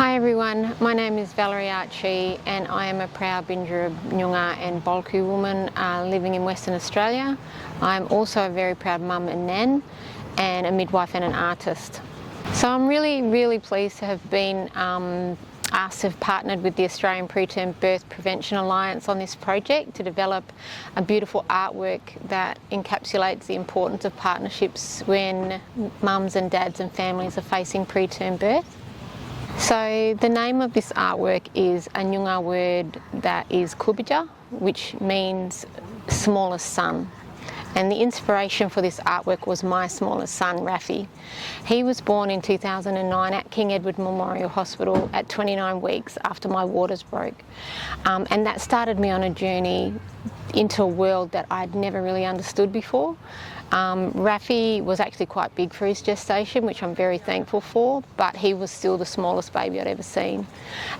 Hi everyone, my name is Valerie Ah Chee and I am a proud Bindjareb Noongar and Bolku woman living in Western Australia. I'm also a very proud mum and nan and a midwife and an artist. So I'm really pleased to have been asked to have partnered with the Australian Preterm Birth Prevention Alliance on this project to develop a beautiful artwork that encapsulates the importance of partnerships when mums and dads and families are facing preterm birth. So the name of this artwork is a Noongar word that is Koobidja, which means smallest son. And the inspiration for this artwork was my smallest son, Raffy. He was born in 2009 at King Edward Memorial Hospital at 29 weeks after my waters broke. And that started me on a journey into a world that I'd never really understood before. Raffy was actually quite big for his gestation, which I'm very thankful for, but he was still the smallest baby I'd ever seen.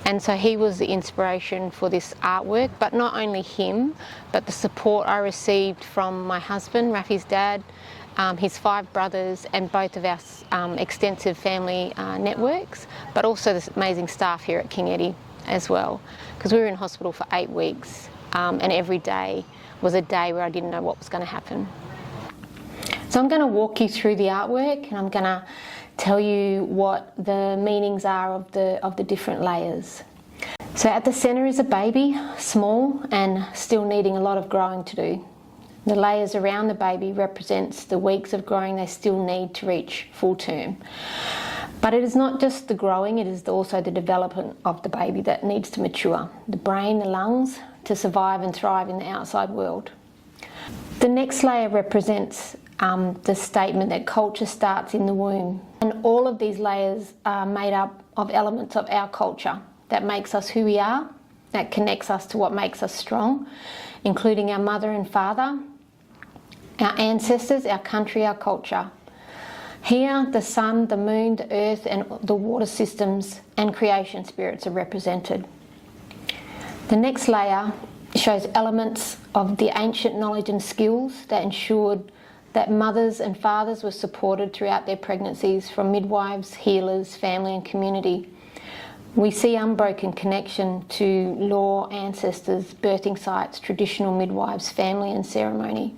And so he was the inspiration for this artwork, but not only him, but the support I received from my husband, Raffy's dad, his 5 brothers, and both of our extensive family networks, but also the amazing staff here at King Eddie as well, because we were in hospital for 8 weeks, and every day was a day where I didn't know what was going to happen. So I'm going to walk you through the artwork and I'm going to tell you what the meanings are of the different layers. So at the centre is a baby, small and still needing a lot of growing to do. The layers around the baby represents the weeks of growing they still need to reach full term. But it is not just the growing, it is also the development of the baby that needs to mature. The brain, the lungs, to survive and thrive in the outside world. The next layer represents the statement that culture starts in the womb. And all of these layers are made up of elements of our culture that makes us who we are, that connects us to what makes us strong, including our mother and father, our ancestors, our country, our culture. Here, the sun, the moon, the earth, and the water systems and creation spirits are represented. The next layer shows elements of the ancient knowledge and skills that ensured that mothers and fathers were supported throughout their pregnancies from midwives, healers, family and community. We see unbroken connection to law, ancestors, birthing sites, traditional midwives, family and ceremony.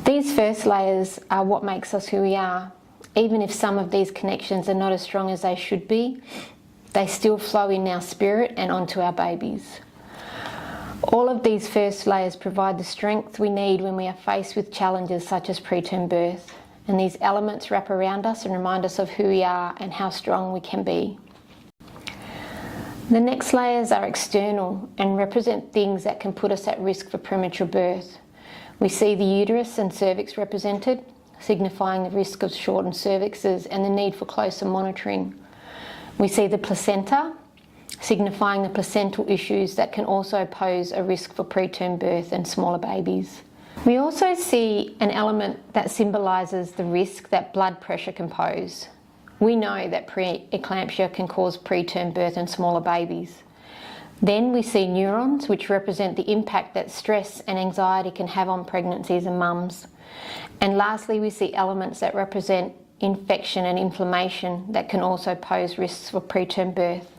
These first layers are what makes us who we are. Even if some of these connections are not as strong as they should be, they still flow in our spirit and onto our babies. All of these first layers provide the strength we need when we are faced with challenges such as preterm birth, and these elements wrap around us and remind us of who we are and how strong we can be. The next layers are external and represent things that can put us at risk for premature birth. We see the uterus and cervix represented, signifying the risk of shortened cervixes and the need for closer monitoring. We see the placenta, signifying the placental issues that can also pose a risk for preterm birth and smaller babies. We also see an element that symbolises the risk that blood pressure can pose. We know that preeclampsia can cause preterm birth and smaller babies. Then we see neurons, which represent the impact that stress and anxiety can have on pregnancies and mums. And lastly, we see elements that represent infection and inflammation that can also pose risks for preterm birth.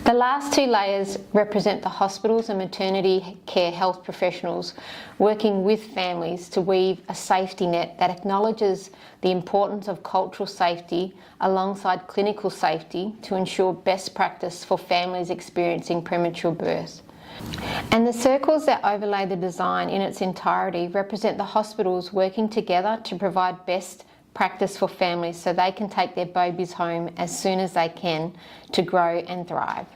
The last 2 layers represent the hospitals and maternity care health professionals working with families to weave a safety net that acknowledges the importance of cultural safety alongside clinical safety to ensure best practice for families experiencing premature birth. And the circles that overlay the design in its entirety represent the hospitals working together to provide best practice for families so they can take their babies home as soon as they can to grow and thrive.